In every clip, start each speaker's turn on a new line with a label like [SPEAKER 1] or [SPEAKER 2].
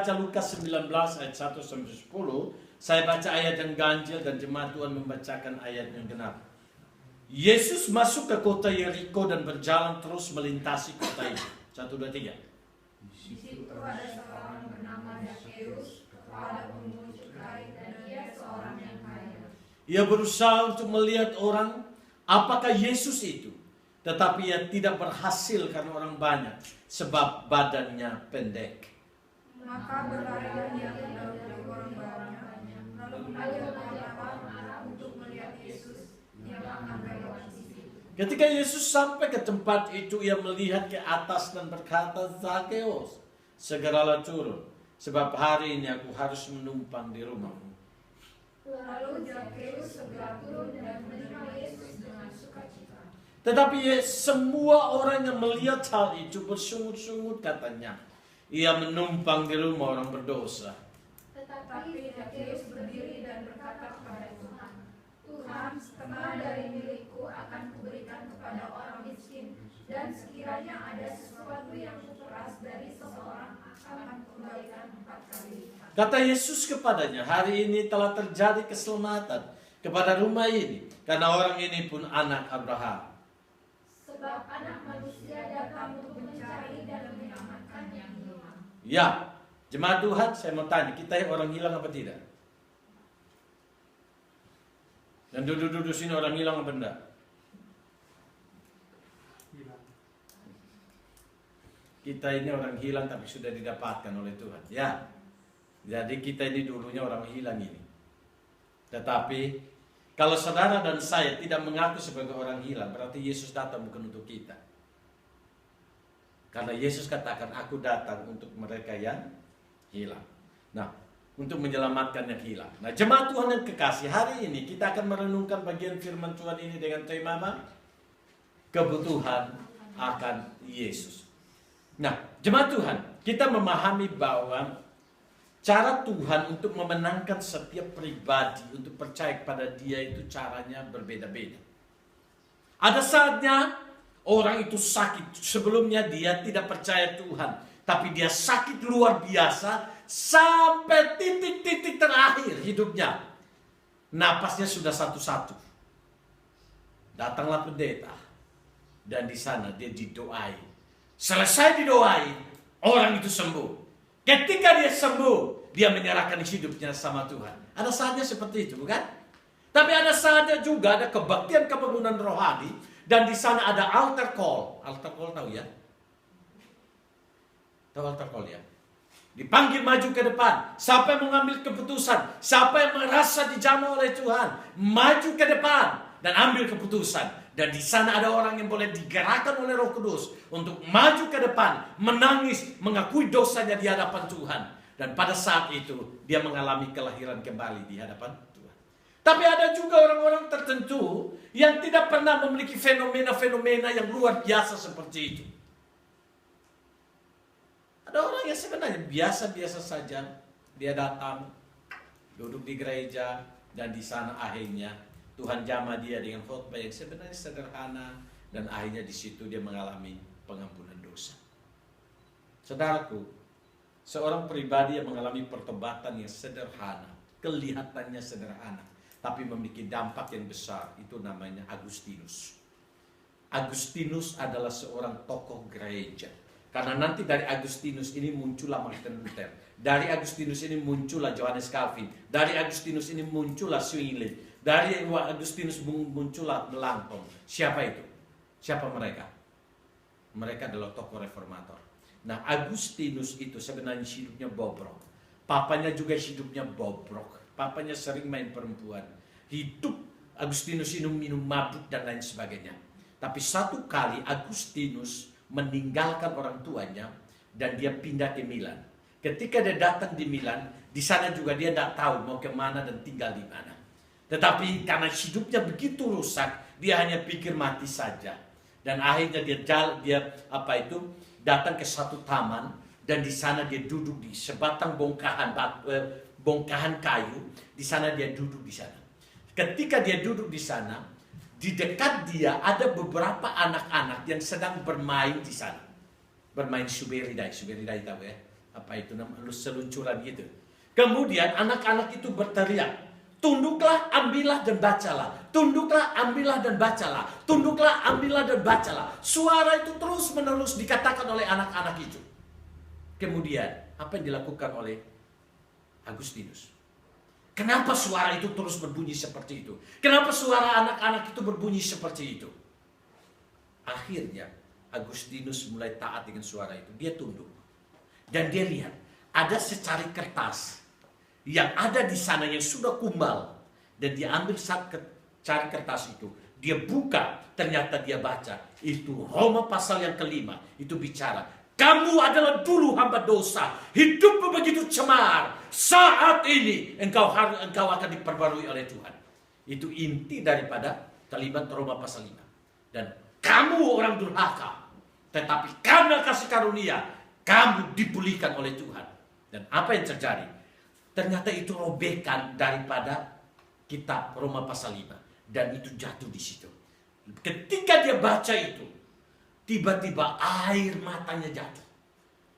[SPEAKER 1] baca Lukas 19 ayat 1 sampai 10, saya baca ayat yang ganjil dan jemaat Tuhan membacakan ayat yang genap. Yesus masuk ke kota Yeriko dan berjalan terus melintasi kota itu. 1, 2, 3.
[SPEAKER 2] Di situ ada seorang bernama Zakheus, kepala pungut cukai, dan dia seorang yang kaya.
[SPEAKER 1] Ia berusaha untuk melihat orang apakah Yesus itu, tetapi ia tidak berhasil karena orang banyak, sebab badannya pendek.
[SPEAKER 2] Maka berlarilah ia ke dalam orang banyak, lalu menajam mata untuk melihat Yesus yang akan lewat di situ.
[SPEAKER 1] Ketika Yesus sampai ke tempat itu, ia melihat ke atas dan berkata, Zakheus, segeralah turun, sebab hari ini aku harus menumpang di rumahmu.
[SPEAKER 2] Lalu Zakheus segera turun dan menerima Yesus dengan sukacita.
[SPEAKER 1] Tetapi semua orang yang melihat hal itu bersungut-sungut katanya, ia menumpang di rumah orang berdosa.
[SPEAKER 2] Tetapi Zakheus berdiri dan berkata kepada Tuhan, Tuhan, setengah dari milikku akan kuberikan kepada orang miskin, dan sekiranya ada sesuatu yang kuperas dari seseorang akan kembalikan 4 kali lipat.
[SPEAKER 1] Kata Yesus kepadanya, hari ini telah terjadi keselamatan kepada rumah ini, karena orang ini pun anak Abraham.
[SPEAKER 2] Sebab anak manusia datang untuk mencari dan menyelamatkan yang hilang.
[SPEAKER 1] Ya, jemaat Tuhan, saya mau tanya, kita orang hilang apa tidak? Dan duduk-duduk sini orang hilang apa enggak? Kita ini orang hilang tapi sudah didapatkan oleh Tuhan. Ya, jadi kita ini dulunya orang hilang ini. Tetapi kalau saudara dan saya tidak mengaku sebagai orang hilang, berarti Yesus datang bukan untuk kita. Karena Yesus katakan, aku datang untuk mereka yang hilang. Nah, untuk menyelamatkan yang hilang. Nah, jemaat Tuhan yang kekasih, hari ini kita akan merenungkan bagian firman Tuhan ini dengan tema apa? Kebutuhan akan Yesus. Nah, jemaat Tuhan, kita memahami bahwa cara Tuhan untuk memenangkan setiap pribadi untuk percaya kepada Dia itu caranya berbeda-beda. Ada saatnya orang itu sakit. Sebelumnya dia tidak percaya Tuhan, tapi dia sakit luar biasa sampai titik-titik terakhir hidupnya. Napasnya sudah satu-satu. Datanglah pendeta, dan di sana dia didoai. Selesai didoai, orang itu sembuh. Ketika dia sembuh, dia menyerahkan hidupnya sama Tuhan. Ada saatnya seperti itu, bukan? Tapi ada saatnya juga ada kebaktian kebangunan rohani, dan di sana ada altar call. Altar call tahu ya? Tahu altar call ya? Dipanggil maju ke depan. Siapa yang mengambil keputusan? Siapa yang merasa dijamah oleh Tuhan? Maju ke depan dan ambil keputusan. Dan di sana ada orang yang boleh digerakkan oleh Roh Kudus untuk maju ke depan, menangis, mengakui dosanya di hadapan Tuhan. Dan pada saat itu dia mengalami kelahiran kembali di hadapan Tuhan. Tapi ada juga orang-orang tertentu yang tidak pernah memiliki fenomena-fenomena yang luar biasa seperti itu. Ada orang yang sebenarnya biasa-biasa saja. Dia datang, duduk di gereja, dan di sana akhirnya Tuhan jamah dia dengan khotbah yang sebenarnya sederhana, dan akhirnya di situ dia mengalami pengampunan dosa. Saudaraku, seorang pribadi yang mengalami pertobatan yang sederhana, kelihatannya sederhana, tapi memiliki dampak yang besar, itu namanya Agustinus. Agustinus adalah seorang tokoh gereja. Karena nanti dari Agustinus ini muncullah Martin Luther. Dari Agustinus ini muncullah Johannes Calvin. Dari Agustinus ini muncullah Zwingli. Dari Agustinus muncullah Melanchthon. Siapa itu? Siapa mereka? Mereka adalah tokoh reformator. Nah, Agustinus itu sebenarnya hidupnya bobrok. Papanya juga hidupnya bobrok. Papanya sering main perempuan. Hidup Agustinus ini minum mabuk dan lain sebagainya. Tapi satu kali Agustinus meninggalkan orang tuanya dan dia pindah ke Milan. Ketika dia datang di Milan, di sana juga dia tidak tahu mau kemana dan tinggal di mana. Tetapi karena hidupnya begitu rusak, dia hanya pikir mati saja. Dan akhirnya dia datang ke satu taman, dan di sana dia duduk di sebatang bongkahan kayu. Di sana dia duduk di sana. Ketika dia duduk di sana, di dekat dia ada beberapa anak-anak yang sedang bermain di sana. Bermain suberidai tahu ya? seluncuran gitu. Kemudian anak-anak itu berteriak, tunduklah, ambillah dan bacalah. Tunduklah, ambillah dan bacalah. Tunduklah, ambillah dan bacalah. Suara itu terus menerus dikatakan oleh anak-anak itu. Kemudian apa yang dilakukan oleh Agustinus? Kenapa suara itu terus berbunyi seperti itu? Kenapa suara anak-anak itu berbunyi seperti itu? Akhirnya Agustinus mulai taat dengan suara itu. Dia tunduk. Dan dia lihat ada secari kertas yang ada di sana yang sudah kumbal. Dan dia ambil cari kertas itu. Dia buka, ternyata dia baca. Itu Roma pasal yang kelima. Itu bicara, kamu adalah dulu hamba dosa. Hidupmu begitu cemar. Saat ini engkau akan diperbarui oleh Tuhan. Itu inti daripada kalimat Roma pasal 5. Dan kamu orang durhaka. Tetapi karena kasih karunia, kamu dipulihkan oleh Tuhan. Dan apa yang terjadi? Ternyata itu robekan daripada kitab Roma pasal 5. Dan itu jatuh di situ. Ketika dia baca itu, tiba-tiba air matanya jatuh.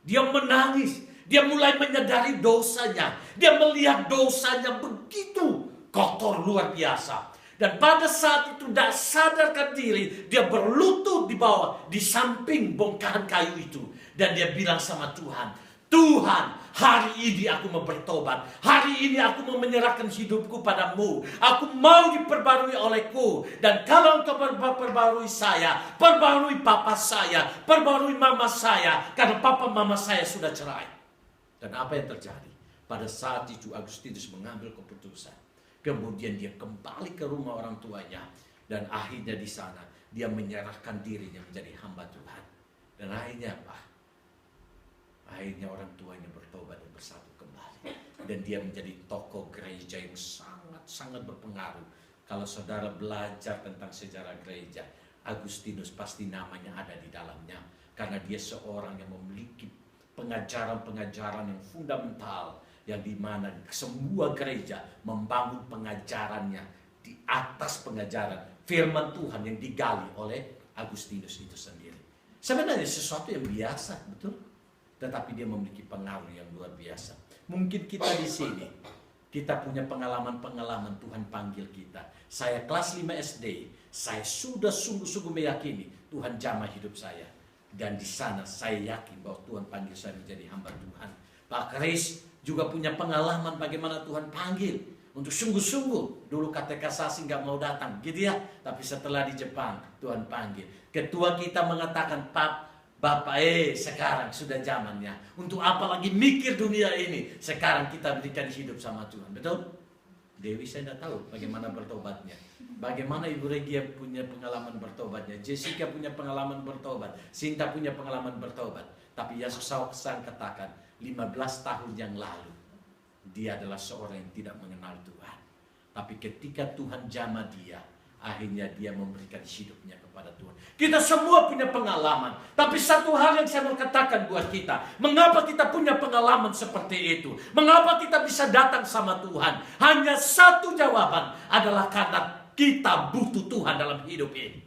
[SPEAKER 1] Dia menangis. Dia mulai menyadari dosanya. Dia melihat dosanya begitu kotor luar biasa. Dan pada saat itu tidak sadarkan diri, dia berlutut di bawah, di samping bongkahan kayu itu. Dan dia bilang sama Tuhan, Tuhan, hari ini aku mau bertobat. Hari ini aku mau menyerahkan hidupku padamu. Aku mau diperbarui olehku. Dan kalau engkau perbarui saya, perbarui papa saya, perbarui mama saya. Karena papa mama saya sudah cerai. Dan apa yang terjadi? Pada saat itu Agustinus mengambil keputusan. Kemudian dia kembali ke rumah orang tuanya. Dan akhirnya di sana dia menyerahkan dirinya menjadi hamba Tuhan. Dan akhirnya apa? Akhirnya orang tuanya bertobat dan bersatu kembali. Dan dia menjadi tokoh gereja yang sangat-sangat berpengaruh. Kalau saudara belajar tentang sejarah gereja, Agustinus pasti namanya ada di dalamnya. Karena dia seorang yang memiliki pengajaran-pengajaran yang fundamental. Yang dimana semua gereja membangun pengajarannya di atas pengajaran firman Tuhan yang digali oleh Agustinus itu sendiri. Sebenarnya sesuatu yang biasa, betul? Tetapi dia memiliki pengaruh yang luar biasa. Mungkin kita di sini, kita punya pengalaman-pengalaman Tuhan panggil kita. Saya kelas 5 SD, saya sudah sungguh-sungguh meyakini Tuhan jamah hidup saya. Dan di sana saya yakin bahwa Tuhan panggil saya menjadi hamba Tuhan. Pak Kris juga punya pengalaman bagaimana Tuhan panggil untuk sungguh-sungguh. Dulu KTK Sasi nggak mau datang, gitu ya. Tapi setelah di Jepang, Tuhan panggil. Ketua kita mengatakan, Bapak, sekarang sudah zamannya. Untuk apa lagi mikir dunia ini? Sekarang kita berikan hidup sama Tuhan. Betul? Dewi saya tidak tahu bagaimana bertobatnya. Bagaimana Ibu Regia punya pengalaman bertobatnya. Jessica punya pengalaman bertobat. Sinta punya pengalaman bertobat. Tapi Yesus sang katakan, 15 tahun yang lalu, dia adalah seorang yang tidak mengenal Tuhan. Tapi ketika Tuhan jamah dia, akhirnya dia memberikan hidupnya kepada Tuhan. Kita semua punya pengalaman. Tapi satu hal yang saya mau katakan buat kita. Mengapa kita punya pengalaman seperti itu? Mengapa kita bisa datang sama Tuhan? Hanya satu jawaban adalah karena kita butuh Tuhan dalam hidup ini.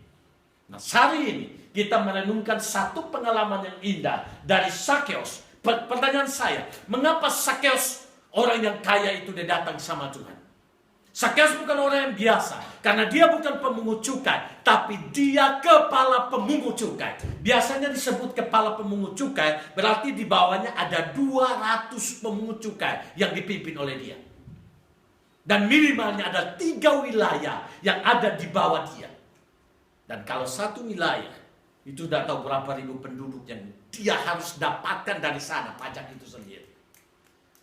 [SPEAKER 1] Nah, hari ini kita merenungkan satu pengalaman yang indah dari Sakeus. Pertanyaan saya, mengapa Sakeus orang yang kaya itu dia datang sama Tuhan? Sakeus bukan orang yang biasa, karena dia bukan pemungut cukai, tapi dia kepala pemungut cukai. Biasanya disebut kepala pemungut cukai, berarti di bawahnya ada 200 pemungut cukai yang dipimpin oleh dia. Dan minimalnya ada 3 wilayah yang ada di bawah dia. Dan kalau satu wilayah, itu sudah tahu berapa ribu penduduk yang dia harus dapatkan dari sana, pajak itu sendiri.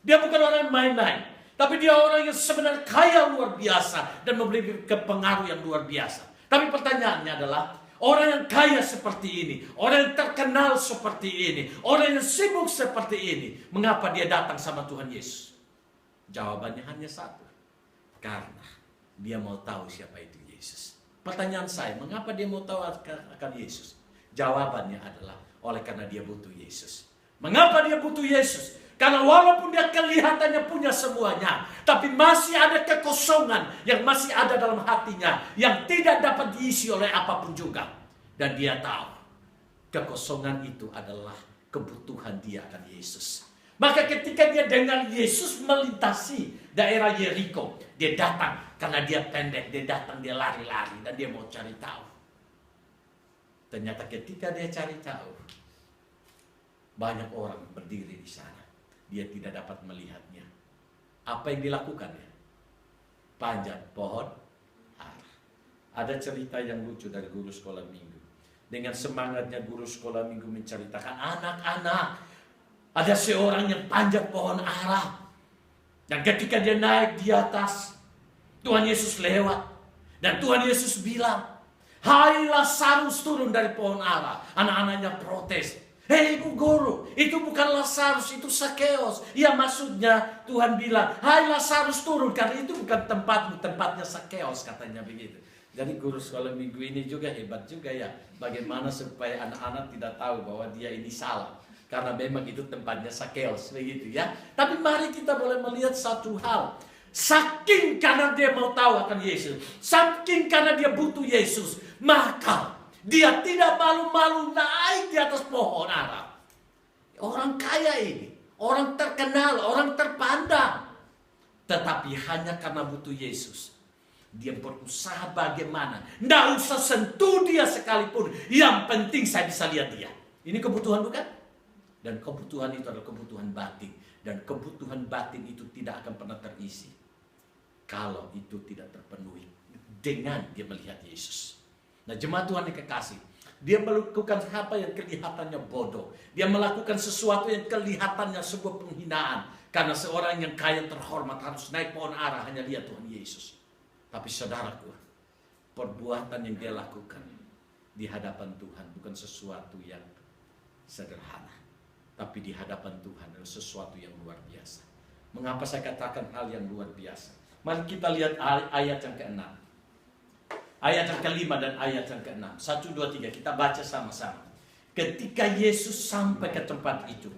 [SPEAKER 1] Dia bukan orang yang main-main. Tapi dia orang yang sebenarnya kaya luar biasa dan memiliki pengaruh yang luar biasa. Tapi pertanyaannya adalah, orang yang kaya seperti ini, orang yang terkenal seperti ini, orang yang sibuk seperti ini, mengapa dia datang sama Tuhan Yesus? Jawabannya hanya satu. Karena dia mau tahu siapa itu Yesus. Pertanyaan saya, mengapa dia mau tahu akan Yesus? Jawabannya adalah oleh karena dia butuh Yesus. Mengapa dia butuh Yesus? Karena walaupun dia kelihatannya punya semuanya, tapi masih ada kekosongan yang masih ada dalam hatinya, yang tidak dapat diisi oleh apapun juga. Dan dia tahu, kekosongan itu adalah kebutuhan dia akan Yesus. Maka ketika dia dengar Yesus melintasi daerah Yeriko, dia datang karena dia pendek, dia datang, dia lari-lari dan dia mau cari tahu. Ternyata ketika dia cari tahu, banyak orang berdiri di sana. Dia tidak dapat melihatnya. Apa yang dilakukannya? Panjat pohon ara. Ada cerita yang lucu dari guru sekolah minggu. Dengan semangatnya guru sekolah minggu menceritakan, anak-anak, ada seorang yang panjat pohon ara. Dan ketika dia naik di atas, Tuhan Yesus lewat. Dan Tuhan Yesus bilang, hai Lazarus, turun dari pohon ara. Anak-anaknya protes. Hei ibu guru, itu bukan Lazarus, itu Sakeus. Ya maksudnya Tuhan bilang, hai Lazarus turun, karena itu bukan tempatmu, tempatnya Sakeus, katanya begitu. Jadi guru sekolah minggu ini juga hebat juga ya. Bagaimana supaya anak-anak tidak tahu bahwa dia ini salah. Karena memang itu tempatnya Sakeus, begitu ya. Tapi mari kita boleh melihat satu hal. Saking karena dia mau tahu akan Yesus, saking karena dia butuh Yesus, maka dia tidak malu-malu naik di atas pohon ara. Orang kaya ini, orang terkenal, orang terpandang. Tetapi hanya karena butuh Yesus, dia berusaha bagaimana. Tidak usah sentuh dia sekalipun. Yang penting saya bisa lihat dia. Ini kebutuhan bukan? Dan kebutuhan itu adalah kebutuhan batin. Dan kebutuhan batin itu tidak akan pernah terisi kalau itu tidak terpenuhi dengan dia melihat Yesus. Nah, jemaat Tuhan yang kekasih, dia melakukan apa yang kelihatannya bodoh. Dia melakukan sesuatu yang kelihatannya sebuah penghinaan. Karena seorang yang kaya terhormat harus naik pohon ara hanya lihat Tuhan Yesus. Tapi saudaraku, perbuatan yang dia lakukan di hadapan Tuhan bukan sesuatu yang sederhana. Tapi di hadapan Tuhan adalah sesuatu yang luar biasa. Mengapa saya katakan hal yang luar biasa? Mari kita lihat ayat yang ke-6. Ayat yang ke-5 dan ayat yang ke-6. 1, 2, 3. Kita baca sama-sama. Ketika Yesus sampai ke tempat itu,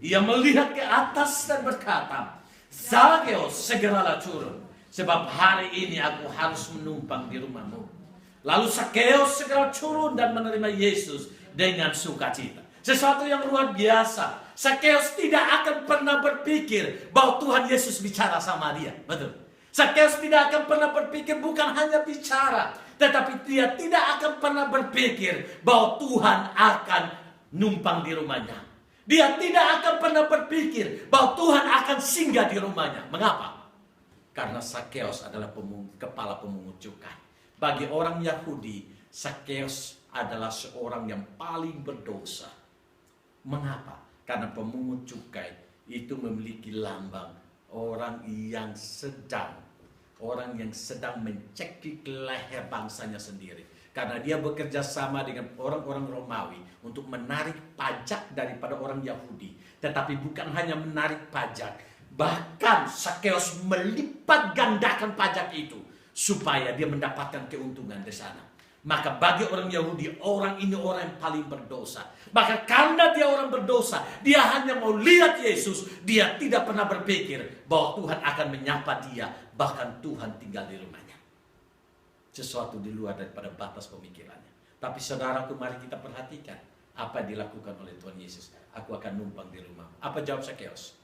[SPEAKER 1] ia melihat ke atas dan berkata, Zakeus, segeralah turun, sebab hari ini aku harus menumpang di rumahmu. Lalu Zakeus segera turun dan menerima Yesus dengan sukacita. Sesuatu yang luar biasa. Zakeus tidak akan pernah berpikir bahwa Tuhan Yesus bicara sama dia. Betul. Zakeus tidak akan pernah berpikir bukan hanya bicara, tetapi dia tidak akan pernah berpikir bahwa Tuhan akan numpang di rumahnya. Dia tidak akan pernah berpikir bahwa Tuhan akan singgah di rumahnya. Mengapa? Karena Zakeus adalah kepala pemungut cukai. Bagi orang Yahudi, Zakeus adalah seorang yang paling berdosa. Mengapa? Karena pemungut cukai itu memiliki lambang orang yang sedang mencekik leher bangsanya sendiri. Karena dia bekerja sama dengan orang-orang Romawi untuk menarik pajak daripada orang Yahudi. Tetapi bukan hanya menarik pajak, bahkan Zakeus melipat gandakan pajak itu supaya dia mendapatkan keuntungan di sana. Maka bagi orang Yahudi, orang ini orang yang paling berdosa. Maka karena dia orang berdosa, dia hanya mau lihat Yesus. Dia tidak pernah berpikir bahwa Tuhan akan menyapa dia. Bahkan Tuhan tinggal di rumahnya. Sesuatu di luar daripada batas pemikirannya. Tapi saudaraku, mari kita perhatikan apa yang dilakukan oleh Tuhan Yesus. Aku akan numpang di rumah. Apa jawab Zakeus?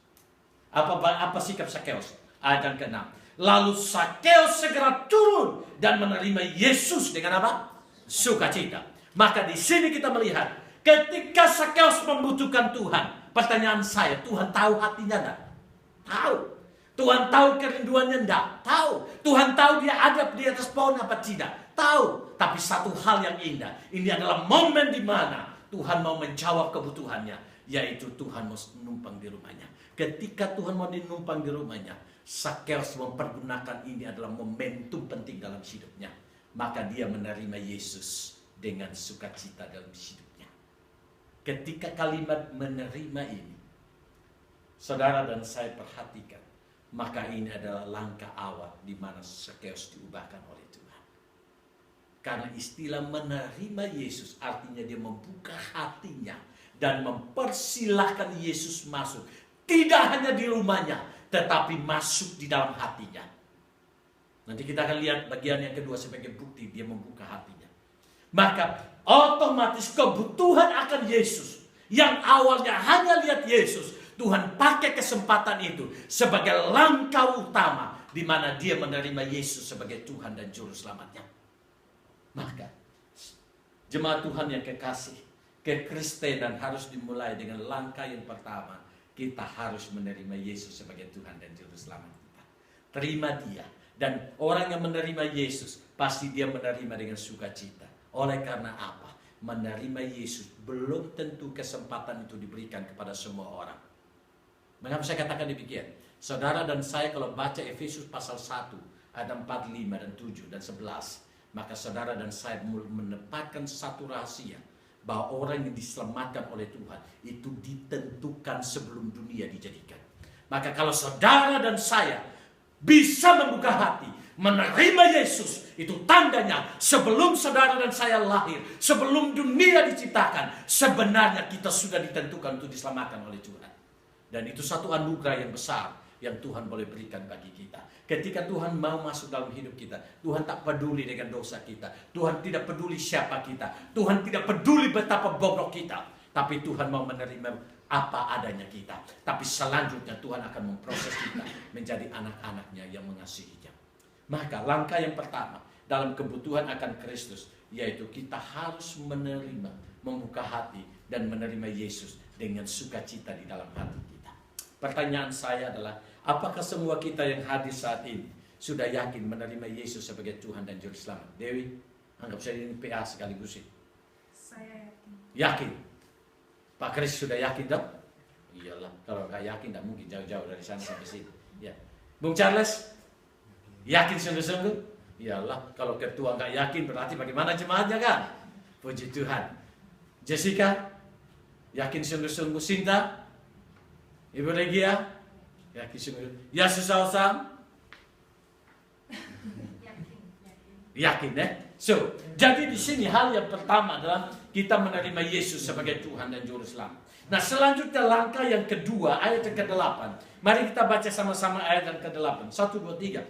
[SPEAKER 1] Apa sikap Zakeus? Ayat yang ke-6. Lalu Zakeus segera turun dan menerima Yesus dengan apa? Sukacita. Maka di sini kita melihat ketika Zakeus membutuhkan Tuhan. Pertanyaan saya, Tuhan tahu hatinya enggak? Tahu. Tuhan tahu kerinduannya enggak? Tahu. Tuhan tahu dia ada di atas pohon apa tidak? Tahu. Tapi satu hal yang indah, ini adalah momen di mana Tuhan mau menjawab kebutuhannya, yaitu Tuhan mau numpang di rumahnya. Ketika Tuhan mau numpang di rumahnya, Zakeus mempergunakan ini adalah momentum penting dalam hidupnya. Maka dia menerima Yesus dengan sukacita dalam hidupnya. Ketika kalimat menerima ini, saudara dan saya perhatikan, maka ini adalah langkah awal di mana Zakeus diubahkan oleh Tuhan. Karena istilah menerima Yesus artinya dia membuka hatinya dan mempersilahkan Yesus masuk. Tidak hanya di rumahnya, tetapi masuk di dalam hatinya. Nanti kita akan lihat bagian yang kedua sebagai bukti dia membuka hatinya. Maka otomatis kebutuhan akan Yesus yang awalnya hanya lihat Yesus, Tuhan pakai kesempatan itu sebagai langkah utama di mana dia menerima Yesus sebagai Tuhan dan Juru Selamatnya. Maka jemaat Tuhan yang kekasih, kekristenan harus dimulai dengan langkah yang pertama. Kita harus menerima Yesus sebagai Tuhan dan Juru Selamat kita. Terima dia. Dan orang yang menerima Yesus, pasti dia menerima dengan sukacita. Oleh karena apa? Menerima Yesus belum tentu kesempatan itu diberikan kepada semua orang. Mengapa saya katakan demikian? Saudara dan saya kalau baca Efesus pasal 1, ayat 4, 5, dan 7, dan 11. Maka saudara dan saya menempatkan satu rahasia. Bahwa orang yang diselamatkan oleh Tuhan itu ditentukan sebelum dunia dijadikan. Maka kalau saudara dan saya bisa membuka hati, menerima Yesus, itu tandanya sebelum saudara dan saya lahir, sebelum dunia diciptakan, sebenarnya kita sudah ditentukan untuk diselamatkan oleh Tuhan. Dan itu satu anugerah yang besar yang Tuhan boleh berikan bagi kita. Ketika Tuhan mau masuk dalam hidup kita, Tuhan tak peduli dengan dosa kita. Tuhan tidak peduli siapa kita. Tuhan tidak peduli betapa bobrok kita. Tapi Tuhan mau menerima apa adanya kita. Tapi selanjutnya Tuhan akan memproses kita menjadi anak-anaknya yang mengasihinya. Maka langkah yang pertama dalam kebutuhan akan Kristus, yaitu kita harus menerima, membuka hati dan menerima Yesus dengan sukacita di dalam hati kita. Pertanyaan saya adalah, apakah semua kita yang hadir saat ini sudah yakin menerima Yesus sebagai Tuhan dan Juru Selamat? Dewi, anggap saya ini PA sekaligus.
[SPEAKER 2] Saya yakin.
[SPEAKER 1] Yakin? Pak Kris sudah yakin dong? Iyalah, kalau nggak yakin tidak mungkin jauh-jauh dari sana sampai sini. Ya. Bung Charles, yakin sungguh-sungguh? Iyalah, kalau ketua nggak yakin berarti bagaimana jemaatnya kan? Puji Tuhan. Jessica, yakin sungguh-sungguh? Sinta, Ibu Regia, yakin sungguh? Ya susah-usah? Yakin ya? So, jadi di sini hal yang pertama adalah kita menerima Yesus sebagai Tuhan dan Juru Selamat. Nah, selanjutnya langkah yang kedua, ayat yang ke-8. Mari kita baca sama-sama ayat yang ke-8. 1, 2, 3.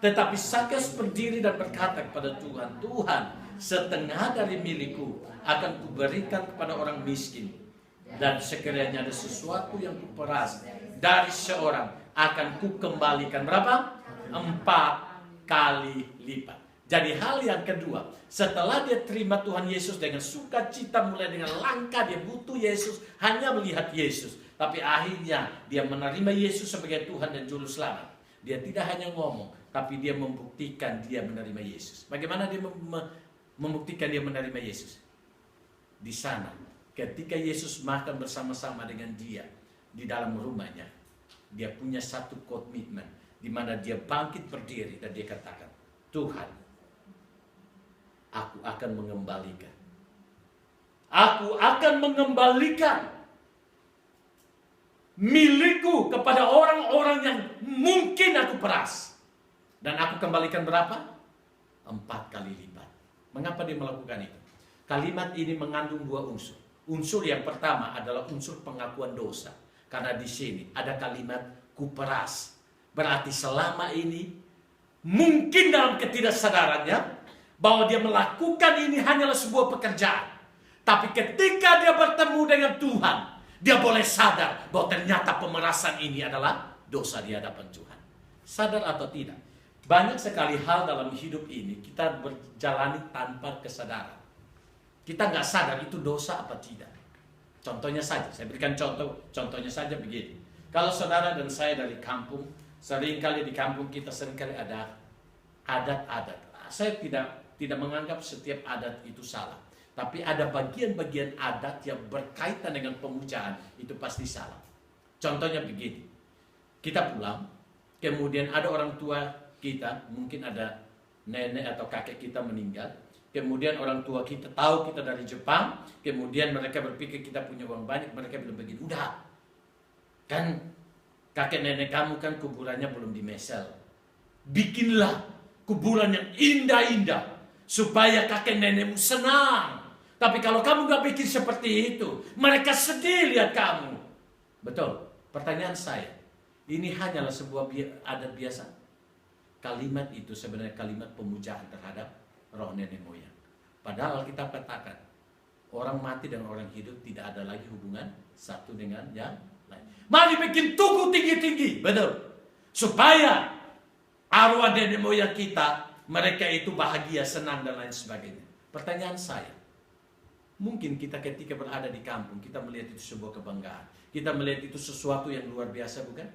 [SPEAKER 1] Tetapi Sakeus berdiri dan berkata kepada Tuhan, Tuhan, setengah dari milikku akan kuberikan kepada orang miskin. Dan sekiranya ada sesuatu yang kuperas dari seorang, akan kukembalikan berapa? 4 kali lipat. Jadi hal yang kedua, setelah dia terima Tuhan Yesus dengan sukacita, mulai dengan langkah dia butuh Yesus, hanya melihat Yesus. Tapi akhirnya dia menerima Yesus sebagai Tuhan dan Juru Selamat. Dia tidak hanya ngomong, tapi dia membuktikan dia menerima Yesus. Bagaimana dia membuktikan dia menerima Yesus? Di sana, ketika Yesus makan bersama-sama dengan dia di dalam rumahnya, dia punya satu komitmen di mana dia bangkit berdiri dan dia katakan, Tuhan, aku akan mengembalikan. Aku akan mengembalikan milikku kepada orang-orang yang mungkin aku peras. Dan aku kembalikan berapa? 4 kali lipat. Mengapa dia melakukan itu? Kalimat ini mengandung 2 unsur. Unsur yang pertama adalah unsur pengakuan dosa. Karena di sini ada kalimat kuperas. Berarti selama ini mungkin dalam ketidaksadarannya bahwa dia melakukan ini hanyalah sebuah pekerjaan. Tapi ketika dia bertemu dengan Tuhan, dia boleh sadar bahwa ternyata pemerasan ini adalah dosa di hadapan Tuhan. Sadar atau tidak? Banyak sekali hal dalam hidup ini kita berjalani tanpa kesadaran. Kita nggak sadar itu dosa apa tidak. Contohnya saja, saya berikan contohnya saja begini. Kalau saudara dan saya dari kampung, seringkali di kampung kita seringkali ada adat-adat. Saya tidak menganggap setiap adat itu salah. Tapi ada bagian-bagian adat yang berkaitan dengan pemujaan, itu pasti salah. Contohnya begini. Kita pulang, kemudian ada orang tua kita, mungkin ada nenek atau kakek kita meninggal. Kemudian orang tua kita tahu kita dari Jepang. Kemudian mereka berpikir kita punya uang banyak. Mereka bilang begini, udah. Kan kakek nenek kamu kan kuburannya belum dimesel. Bikinlah kuburan yang indah-indah. Supaya kakek nenekmu senang. Tapi kalau kamu gak bikin seperti itu, mereka sedih lihat kamu. Betul. Pertanyaan saya, ini hanyalah sebuah adat biasa. Kalimat itu sebenarnya kalimat pemujaan terhadap roh nenek moyang. Padahal kita katakan, orang mati dan orang hidup tidak ada lagi hubungan satu dengan yang Mari bikin tugu tinggi-tinggi, betul. Supaya arwah nenek moyang kita, mereka itu bahagia, senang, dan lain sebagainya. Pertanyaan saya, mungkin kita ketika berada di kampung, kita melihat itu sebuah kebanggaan. Kita melihat itu sesuatu yang luar biasa, bukan?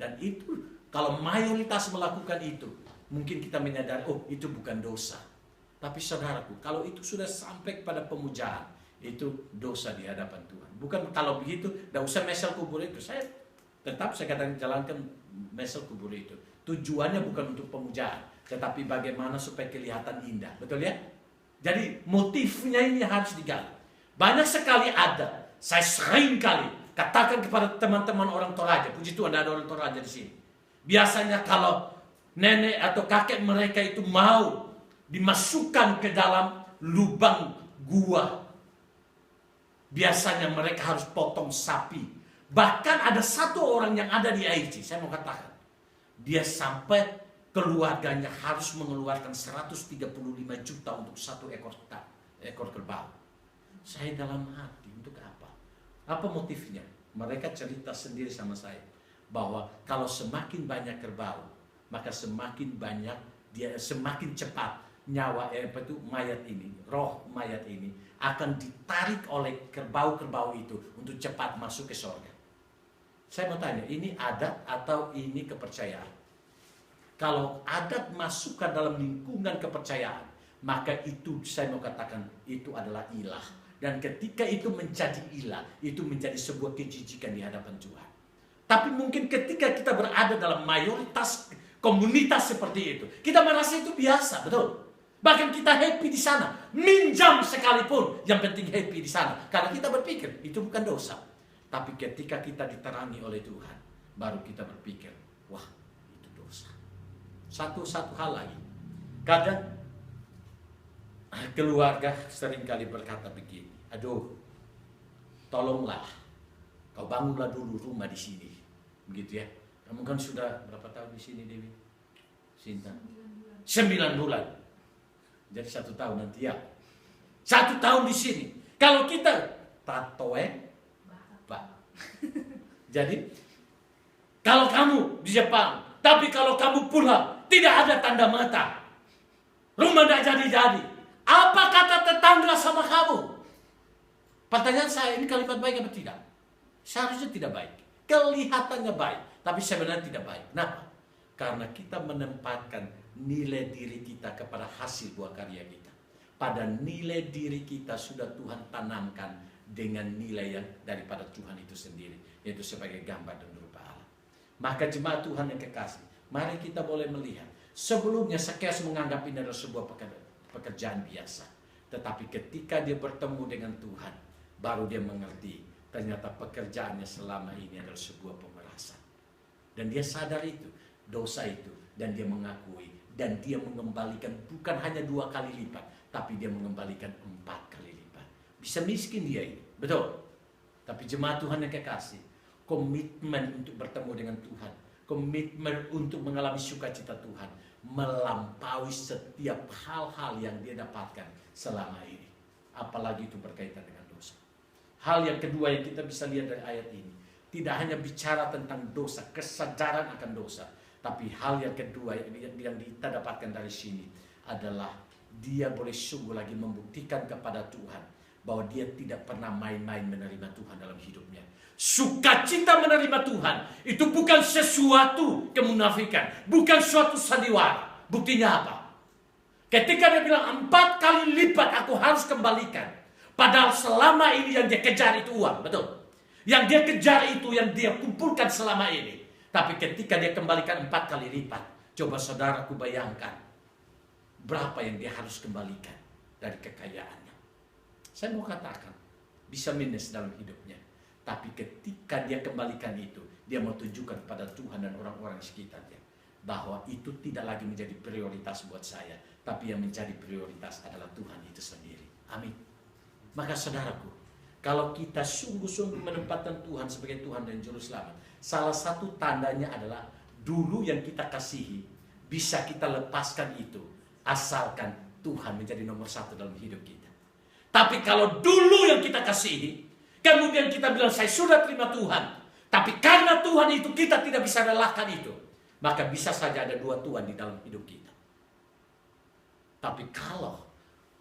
[SPEAKER 1] Dan itu, kalau mayoritas melakukan itu, mungkin kita menyadari, oh itu bukan dosa. Tapi saudaraku, kalau itu sudah sampai pada pemujaan, itu dosa di hadapan Tuhan. Bukan kalau begitu, tidak usah mesel kubur itu. Saya katakan jalankan mesel kubur itu. Tujuannya bukan untuk pemujaan, tetapi bagaimana supaya kelihatan indah. Betul ya? Jadi motifnya ini harus digali. Banyak sekali ada. Saya sering kali katakan kepada teman-teman orang Toraja. Puji Tuhan ada orang Toraja di sini. Biasanya kalau nenek atau kakek mereka itu mau dimasukkan ke dalam lubang gua, biasanya mereka harus potong sapi. Bahkan ada satu orang yang ada di Aichi, saya mau katakan, dia sampai keluarganya harus mengeluarkan 135 juta untuk satu ekor kerbau. Saya dalam hati, untuk apa? Apa motifnya? Mereka cerita sendiri sama saya bahwa kalau semakin banyak kerbau, maka semakin banyak semakin cepat nyawa mayat ini, roh mayat ini akan ditarik oleh kerbau-kerbau itu untuk cepat masuk ke surga. Saya mau tanya, ini adat atau ini kepercayaan? Kalau adat masuk ke dalam lingkungan kepercayaan, maka itu saya mau katakan itu adalah ilah. Dan ketika itu menjadi ilah, itu menjadi sebuah kejijikan di hadapan Tuhan. Tapi mungkin ketika kita berada dalam mayoritas komunitas seperti itu, kita merasa itu biasa, betul? Bahkan kita happy di sana, minjam sekalipun, yang penting happy di sana. Karena kita berpikir itu bukan dosa. Tapi ketika kita diterangi oleh Tuhan, baru kita berpikir, wah itu dosa. Satu hal lagi, kadang keluarga seringkali berkata begini, aduh, tolonglah, kau bangunlah dulu rumah di sini, begitu ya. Kamu kan sudah berapa tahun di sini, Dewi? Sinta? 9 bulan. Jadi 1 tahun nanti ya. 1 tahun di sini. Kalau kita tatoe, Pak. Jadi kalau kamu di Jepang, tapi kalau kamu pulang tidak ada tanda mata, rumah tidak jadi-jadi. Apa kata tetangga sama kamu? Pertanyaan saya, ini kalimat baik apa tidak? Seharusnya tidak baik. Kelihatannya baik, tapi sebenarnya tidak baik. Kenapa? Karena kita menempatkan nilai diri kita kepada hasil buah karya kita. Pada nilai diri kita sudah Tuhan tanamkan dengan nilai yang daripada Tuhan itu sendiri, yaitu sebagai gambar dan rupa Allah. Maka jemaat Tuhan yang kekasih, mari kita boleh melihat. Sebelumnya Sakeus menganggap ini adalah sebuah pekerjaan biasa. Tetapi ketika dia bertemu dengan Tuhan, baru dia mengerti ternyata pekerjaannya selama ini adalah sebuah pemerasan. Dan dia sadar itu, dosa itu, dan dia mengakui. Dan dia mengembalikan bukan hanya 2 kali lipat, tapi dia mengembalikan 4 kali lipat. Bisa miskin dia ini, betul. Tapi jemaat Tuhan yang kekasih, komitmen untuk bertemu dengan Tuhan, komitmen untuk mengalami sukacita Tuhan, melampaui setiap hal-hal yang dia dapatkan selama ini. Apalagi itu berkaitan dengan dosa. Hal yang kedua yang kita bisa lihat dari ayat ini, tidak hanya bicara tentang dosa, kesadaran akan dosa, tapi hal yang kedua yang kita dapatkan dari sini adalah dia boleh sungguh lagi membuktikan kepada Tuhan bahwa dia tidak pernah main-main menerima Tuhan dalam hidupnya. Sukacita menerima Tuhan itu bukan sesuatu kemunafikan, bukan suatu sandiwara. Buktinya apa? Ketika dia bilang 4 kali lipat aku harus kembalikan, padahal selama ini yang dia kejar itu uang, betul? Yang dia kejar itu yang dia kumpulkan selama ini. Tapi ketika dia kembalikan 4 kali lipat, coba saudaraku bayangkan berapa yang dia harus kembalikan dari kekayaannya. Saya mau katakan bisa minus dalam hidupnya, tapi ketika dia kembalikan itu, dia mau tunjukkan kepada Tuhan dan orang-orang sekitarnya bahwa itu tidak lagi menjadi prioritas buat saya, tapi yang menjadi prioritas adalah Tuhan itu sendiri. Amin. Maka saudaraku, kalau kita sungguh-sungguh menempatkan Tuhan sebagai Tuhan dan Juru Selamat, salah satu tandanya adalah dulu yang kita kasihi bisa kita lepaskan itu asalkan Tuhan menjadi nomor 1 dalam hidup kita. Tapi kalau dulu yang kita kasihi, Kemudian kita bilang, saya sudah terima Tuhan. Tapi karena Tuhan itu kita tidak bisa relakan itu. Maka bisa saja ada dua Tuhan di dalam hidup kita. Tapi kalau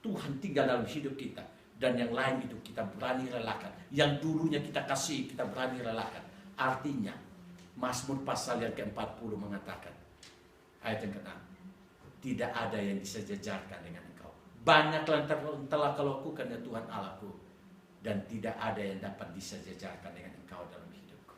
[SPEAKER 1] Tuhan tinggal dalam hidup kita, dan yang lain itu kita berani relakan. Yang dulunya kita kasih, kita berani relakan. Artinya, Mazmur pasal yang ke-40 mengatakan, ayat yang ke-6, tidak ada yang disejajarkan dengan engkau. Banyaklah yang telah kau lakukan ya Tuhan Allahku, dan tidak ada yang dapat disejajarkan dengan engkau dalam hidupku.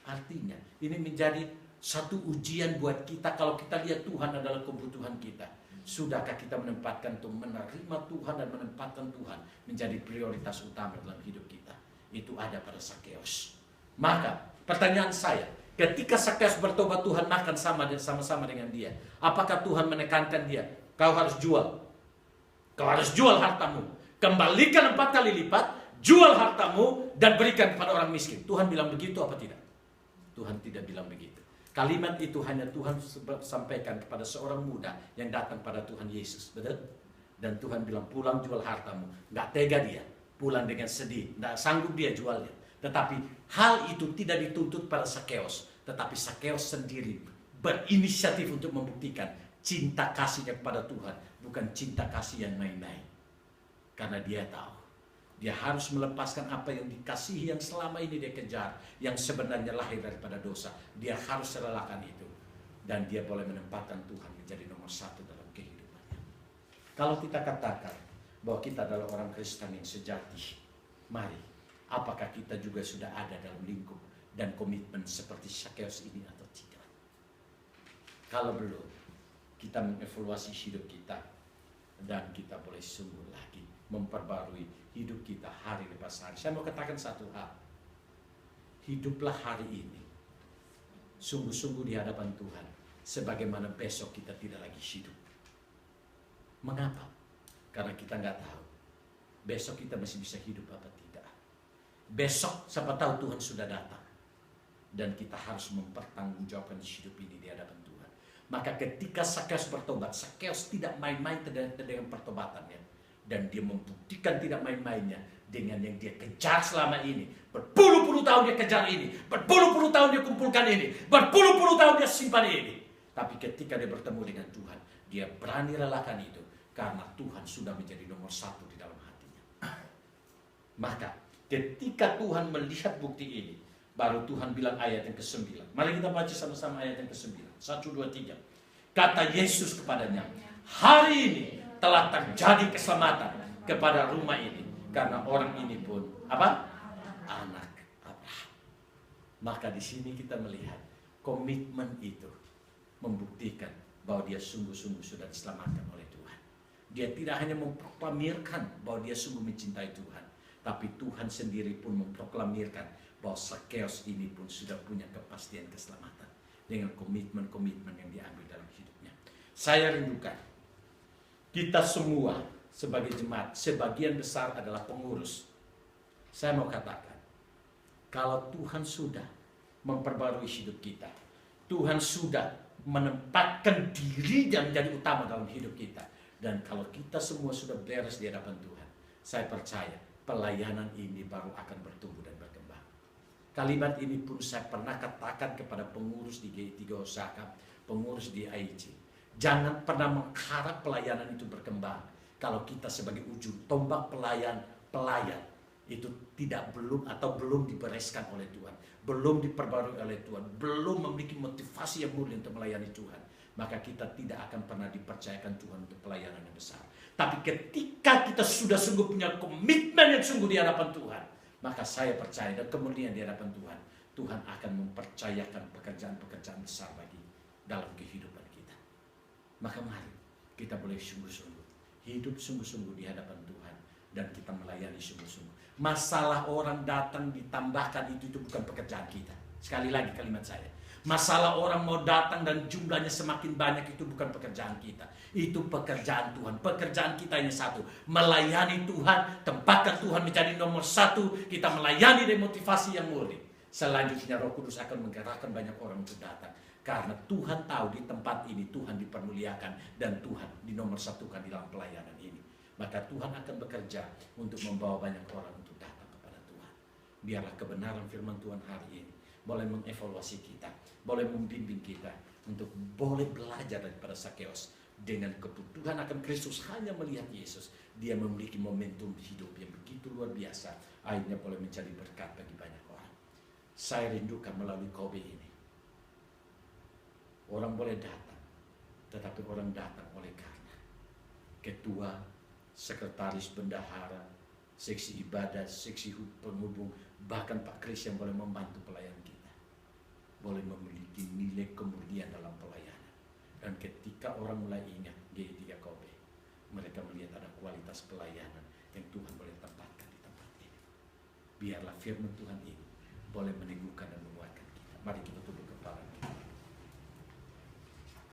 [SPEAKER 1] Artinya, ini menjadi satu ujian buat kita kalau kita lihat Tuhan adalah kebutuhan kita. Sudahkah kita menempatkan untuk menerima Tuhan dan menempatkan Tuhan menjadi prioritas utama dalam hidup kita? Itu ada pada Sakeus. Maka pertanyaan saya, ketika Sakeus bertobat, Tuhan makan sama-sama dengan dia. Apakah Tuhan menekankan dia? Kau harus jual. Kau harus jual hartamu. Kembalikan 4 kali lipat, jual hartamu dan berikan kepada orang miskin. Tuhan bilang begitu apa tidak? Tuhan tidak bilang begitu. Kalimat itu hanya Tuhan sampaikan kepada seorang muda yang datang pada Tuhan Yesus. Betul? Dan Tuhan bilang, pulang jual hartamu. Nggak tega dia. Pulang dengan sedih. Nggak sanggup dia jualnya. Tetapi hal itu tidak dituntut pada Sakeus. Tetapi Sakeus sendiri berinisiatif untuk membuktikan cinta kasihnya kepada Tuhan. Bukan cinta kasih yang main-main. Karena dia tahu. Dia harus melepaskan apa yang dikasihi yang selama ini dia kejar. Yang sebenarnya lahir daripada dosa. Dia harus relakan itu. Dan dia boleh menempatkan Tuhan menjadi nomor 1 dalam kehidupannya. Kalau kita katakan bahwa kita adalah orang Kristen yang sejati. Mari, apakah kita juga sudah ada dalam lingkup dan komitmen seperti Sakeus ini atau tidak? Kalau belum, kita mengevaluasi hidup kita. Dan kita boleh sungguh lagi memperbarui hidup kita hari lepas hari. Saya mau katakan satu hal. Hiduplah hari ini sungguh-sungguh di hadapan Tuhan. Sebagaimana besok kita tidak lagi hidup. Mengapa? Karena kita nggak tahu. Besok kita masih bisa hidup apa tidak. Besok siapa tahu Tuhan sudah datang. Dan kita harus mempertanggungjawabkan hidup ini di hadapan Tuhan. Maka ketika Sakeus bertobat, Sakeus tidak main-main dengan pertobatannya. Dan dia membuktikan tidak main-mainnya dengan yang dia kejar selama ini. Berpuluh-puluh tahun dia kejar ini. Berpuluh-puluh tahun dia kumpulkan ini. Berpuluh-puluh tahun dia simpan ini. Tapi ketika dia bertemu dengan Tuhan, dia berani relakan itu. Karena Tuhan sudah menjadi nomor 1 di dalam hatinya. Maka ketika Tuhan melihat bukti ini, baru Tuhan bilang ayat yang ke-9. Mari kita baca sama-sama ayat yang ke-9. 1, 2, 3. Kata Yesus kepadanya, hari ini telah terjadi keselamatan kepada rumah ini. Karena orang ini pun, apa? Anak Abraham. Maka di sini kita melihat komitmen itu membuktikan bahwa dia sungguh-sungguh sudah diselamatkan oleh Tuhan. Dia tidak hanya memproklamirkan bahwa dia sungguh mencintai Tuhan. Tapi Tuhan sendiri pun memproklamirkan bahwa Sakeus ini pun sudah punya kepastian keselamatan. Dengan komitmen-komitmen yang diambil dalam hidupnya. Saya rindukan kita semua sebagai jemaat, sebagian besar adalah pengurus. Saya mau katakan, kalau Tuhan sudah memperbarui hidup kita, Tuhan sudah menempatkan diri dan menjadi utama dalam hidup kita. Dan kalau kita semua sudah beres di hadapan Tuhan, saya percaya pelayanan ini baru akan bertumbuh dan berkembang. Kalimat ini pun saya pernah katakan kepada pengurus di G3 Osaka, pengurus di AIC. Jangan pernah mengharap pelayanan itu berkembang. Kalau kita sebagai ujung tombak pelayan itu belum dibereskan oleh Tuhan, belum diperbarui oleh Tuhan, belum memiliki motivasi yang mulia untuk melayani Tuhan, maka kita tidak akan pernah dipercayakan Tuhan untuk pelayanan yang besar. Tapi ketika kita sudah sungguh punya komitmen yang sungguh di hadapan Tuhan, maka saya percaya dan kemudian di hadapan Tuhan, Tuhan akan mempercayakan pekerjaan-pekerjaan besar bagi dalam kehidupan kita. Maka mari kita boleh sungguh-sungguh hidup sungguh-sungguh di hadapan Tuhan dan kita melayani sungguh-sungguh. Masalah orang datang ditambahkan itu bukan pekerjaan kita. Sekali lagi kalimat saya. Masalah orang mau datang dan jumlahnya semakin banyak itu bukan pekerjaan kita. Itu pekerjaan Tuhan. Pekerjaan kita hanya satu. Melayani Tuhan. Tempatkan Tuhan menjadi nomor 1. Kita melayani dengan motivasi yang murni. Selanjutnya Roh Kudus akan menggerakkan banyak orang untuk datang. Karena Tuhan tahu di tempat ini Tuhan dipermuliakan. Dan Tuhan dinomorsatukan di dalam pelayanan ini. Maka Tuhan akan bekerja untuk membawa banyak orang untuk datang kepada Tuhan. Biarlah kebenaran firman Tuhan hari ini boleh mengevaluasi kita, boleh membimbing kita untuk boleh belajar daripada Sakeus. Dengan kebutuhan akan Kristus, hanya melihat Yesus, dia memiliki momentum hidup yang begitu luar biasa, akhirnya boleh menjadi berkat bagi banyak orang. Saya rindukan melalui Kobe ini, orang boleh datang, tetapi orang datang oleh karena ketua, sekretaris, bendahara, seksi ibadah, seksi penghubung, bahkan Pak Kris yang boleh membantu pelayan kita, boleh memiliki nilai kemuliaan dalam pelayanan. Dan ketika orang mulai ingat G3 Kobe, mereka melihat ada kualitas pelayanan yang Tuhan boleh tempatkan di tempat ini. Biarlah firman Tuhan ini boleh meneguhkan dan menguatkan kita. Mari kita tutup